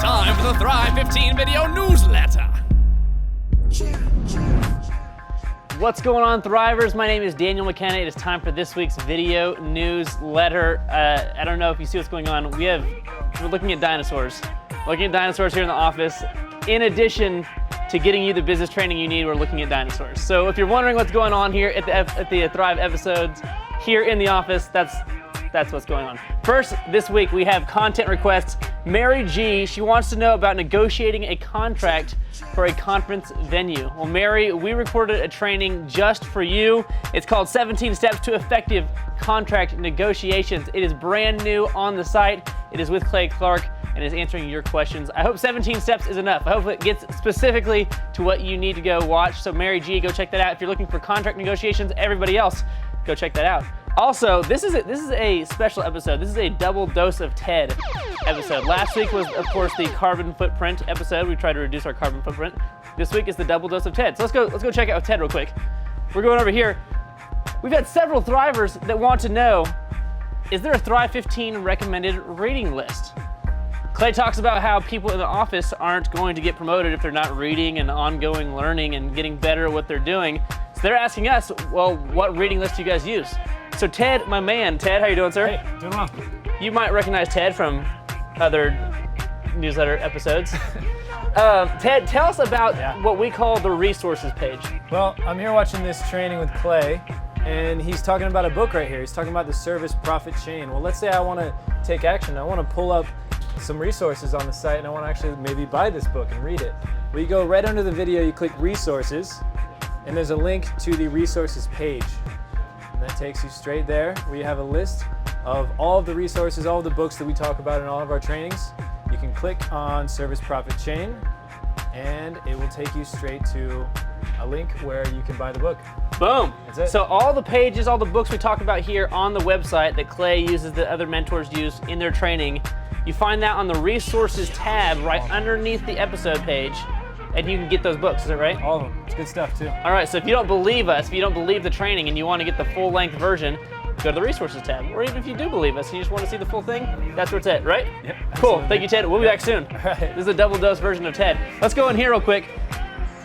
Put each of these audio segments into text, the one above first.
time for the Thrive 15 video newsletter. What's going on, Thrivers? My name is Daniel McKenna. It is time for this week's video newsletter. I don't know if you see what's going on. We're looking at dinosaurs. Looking at dinosaurs here in the office. In addition to getting you the business training you need, we're looking at dinosaurs. So if you're wondering what's going on here at the Thrive episodes here in the office, that's what's going on. First, this week we have content requests. Mary G, she wants to know about negotiating a contract for a conference venue. Well, Mary, we recorded a training just for you. It's called 17 Steps to Effective Contract Negotiations. It is brand new on the site. It is with Clay Clark and is answering your questions. I hope 17 steps is enough. I hope it gets specifically to what you need to go watch. So Mary G, go check that out. If you're looking for contract negotiations, everybody else, go check that out. Also, this is a special episode. This is a double dose of TED episode. Last week was, of course, the carbon footprint episode. We tried to reduce our carbon footprint. This week is the double dose of TED. So let's go check out TED real quick. We're going over here. We've had several Thrivers that want to know, is there a Thrive 15 recommended reading list? Clay talks about how people in the office aren't going to get promoted if they're not reading and ongoing learning and getting better at what they're doing. So they're asking us, well, what reading list do you guys use? So Ted, my man, Ted, how you doing, sir? Hey, doing well. You might recognize Ted from other newsletter episodes. Ted, tell us about what we call the resources page. Well, I'm here watching this training with Clay, and he's talking about a book right here. He's talking about the service profit chain. Well, let's say I want to take action. I want to pull up some resources on the site, and I want to actually maybe buy this book and read it. Well, you go right under the video, you click resources, and there's a link to the resources page. And that takes you straight there. We have a list of all of the resources, all of the books that we talk about in all of our trainings. You can click on Service Profit Chain, and it will take you straight to a link where you can buy the book. Boom. That's it. So all the pages, all the books we talk about here on the website that Clay uses, that other mentors use in their training, you find that on the resources tab right underneath the episode page, and you can get those books, is that right? All of them. It's good stuff too. All right, so if you don't believe us, if you don't believe the training and you want to get the full-length version, go to the resources tab. Or even if you do believe us and you just want to see the full thing, that's where it's at, right? Yep. Cool, Absolutely. thank you, Ted. We'll be back soon. All right. This is a double dose version of Ted. Let's go in here real quick.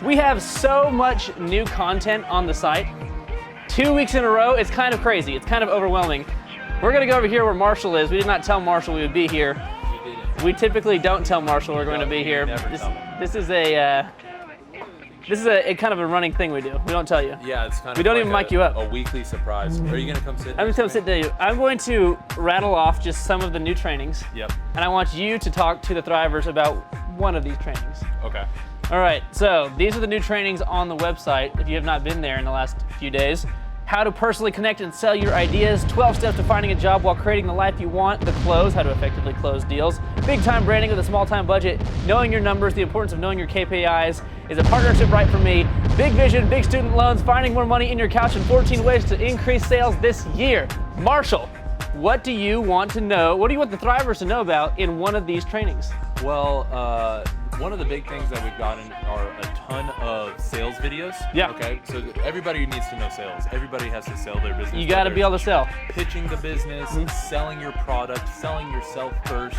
We have so much new content on the site. 2 weeks in a row, it's kind of crazy. It's kind of overwhelming. We're gonna go over here where Marshall is. We did not tell Marshall we would be here. We typically don't tell Marshall we're going to be here. This is a kind of a running thing we do. We don't tell you. Yeah, it's kind of We don't even mic you up. A weekly surprise. Are you gonna come sit? I'm just going to sit there. I'm going to rattle off just some of the new trainings. Yep. And I want you to talk to the Thrivers about one of these trainings. Okay. All right, so these are the new trainings on the website if you have not been there in the last few days. How to personally connect and sell your ideas, 12 steps to finding a job while creating the life you want, the close, how to effectively close deals, big time branding with a small time budget, knowing your numbers, the importance of knowing your KPIs, is a partnership right for me, big vision, big student loans, finding more money in your couch, and 14 ways to increase sales this year. Marshall, what do you want to know? What do you want the Thrivers to know about in one of these trainings? Well, one of the big things that we've gotten are a ton of sales videos. Yeah. Okay. So everybody needs to know sales. Everybody has to sell their business. You got to be able to sell. Pitching the business, selling your product, selling yourself first.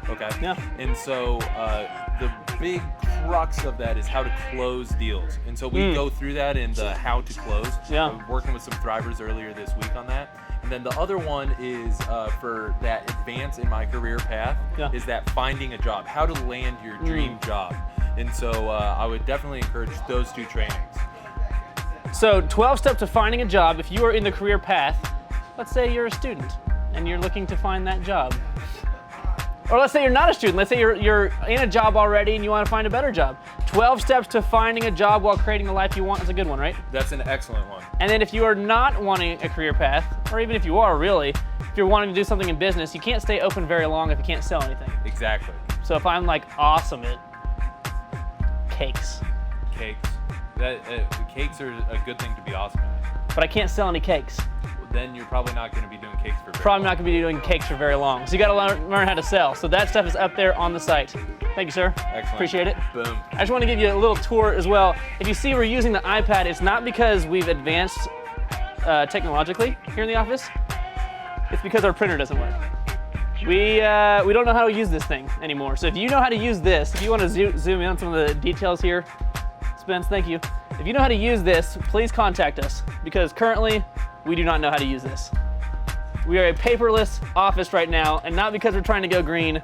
Okay. Yeah. And so the big crux of that is how to close deals. And so we go through that in the how to close. Yeah. I'm working with some Thrivers earlier this week on that. And then the other one is for that advance in my career path, is that finding a job, how to land your dream job. And so I would definitely encourage those two trainings. So 12 steps to finding a job. If you are in the career path, let's say you're a student and you're looking to find that job. Or let's say you're not a student. Let's say you're in a job already and you want to find a better job. 12 steps to finding a job while creating the life you want is a good one, right? That's an excellent one. And then if you are not wanting a career path, or even if you are really, if you're wanting to do something in business, you can't stay open very long if you can't sell anything. Exactly. So if I'm like awesome at cakes, Cakes are a good thing to be awesome at. but I can't sell any cakes, Then you're probably not going to be doing cakes for very probably long. not going to be doing cakes for very long. So you got to learn how to sell. So that stuff is up there on the site. Thank you, sir. Excellent. Appreciate it. Boom. I just want to give you a little tour as well. If you see we're using the iPad, it's not because we've advanced technologically here in the office. It's because our printer doesn't work. We don't know how to use this thing anymore. So if you know how to use this, if you want to zoom in on some of the details here, Spence, thank you. If you know how to use this, please contact us because currently we do not know how to use this. We are a paperless office right now, and not because we're trying to go green.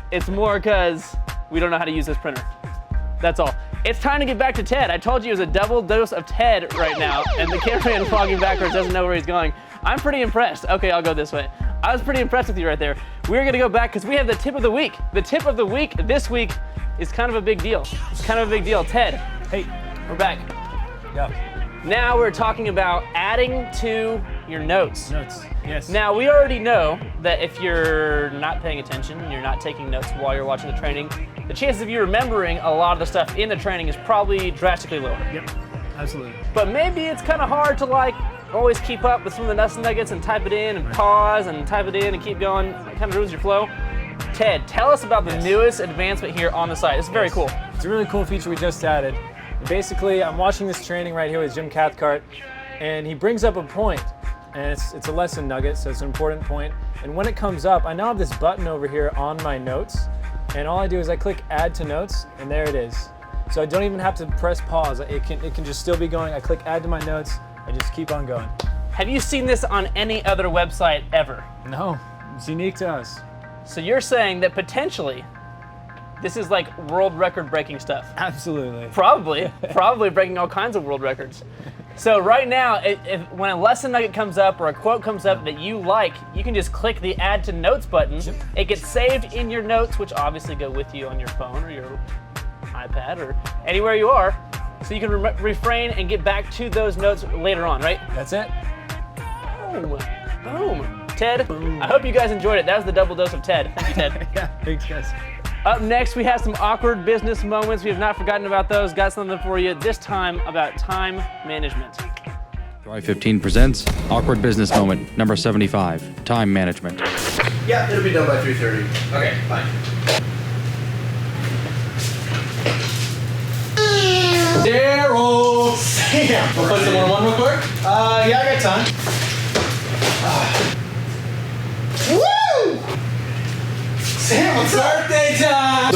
It's more because we don't know how to use this printer. That's all. It's time to get back to Ted. I told you it was a double dose of Ted right now, and the cameraman vlogging backwards doesn't know where he's going. I'm pretty impressed. Okay, I'll go this way. I was pretty impressed with you right there. We're gonna go back because we have the tip of the week. The tip of the week this week is kind of a big deal. It's kind of a big deal. Ted, Hey, we're back. yeah. Now we're talking about adding to your notes. Notes, yes. Now we already know that if you're not paying attention, you're not taking notes while you're watching the training, the chances of you remembering a lot of the stuff in the training is probably drastically lower. Yep, absolutely. But maybe it's kind of hard to like always keep up with some of the nuts and nuggets and type it in and pause and type it in and keep going. It kind of ruins your flow. Ted, tell us about the newest advancement here on the site. It's very cool. It's a really cool feature we just added. Basically, I'm watching this training right here with Jim Cathcart, and he brings up a point, and it's a lesson nugget, so it's an important point. And when it comes up, I now have this button over here on my notes, and all I do is I click Add to Notes, and there it is. So I don't even have to press pause. It can just still be going. I click Add to my notes, I just keep on going. Have you seen this on any other website ever? No, it's unique to us. So you're saying that potentially this is like world record breaking stuff? Absolutely. Probably breaking all kinds of world records. So right now, when a lesson nugget comes up or a quote comes up that you like, you can just click the Add to Notes button. Yep. It gets saved in your notes, which obviously go with you on your phone or your iPad or anywhere you are. So you can refrain and get back to those notes later on, right? That's it. Boom. Boom. Ted, I hope you guys enjoyed it. That was the double dose of Ted. Thank you, Ted. Yeah, thanks guys. Up next, we have some awkward business moments. We have not forgotten about those. Got something for you, this time about time management. Thrive 15 presents Awkward Business Moment, number 75, Time Management. Yeah, it'll be done by 3:30. Okay, fine. Daryl! Sam! We'll put some more one real quick. Yeah, I got time. Woo! Sam, what's up? Birthday time!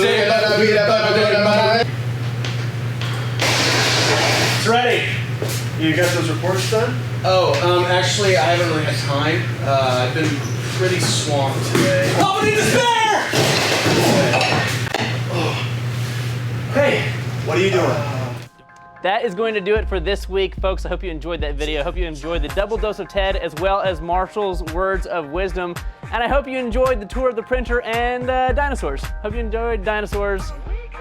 It's ready. You got those reports done? Oh, actually, I haven't really had time. I've been pretty swamped today. Company to spare! Hey, what are you doing? That is going to do it for this week, folks. I hope you enjoyed that video. I hope you enjoyed the double dose of Ted as well as Marshall's words of wisdom. And I hope you enjoyed the tour of the printer and dinosaurs. Hope you enjoyed dinosaurs,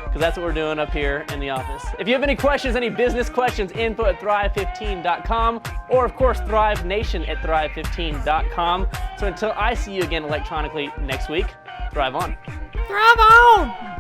because that's what we're doing up here in the office. If you have any questions, any business questions, info@thrive15.com, or of course, thrivenation@thrive15.com. So until I see you again electronically next week, thrive on. Thrive on!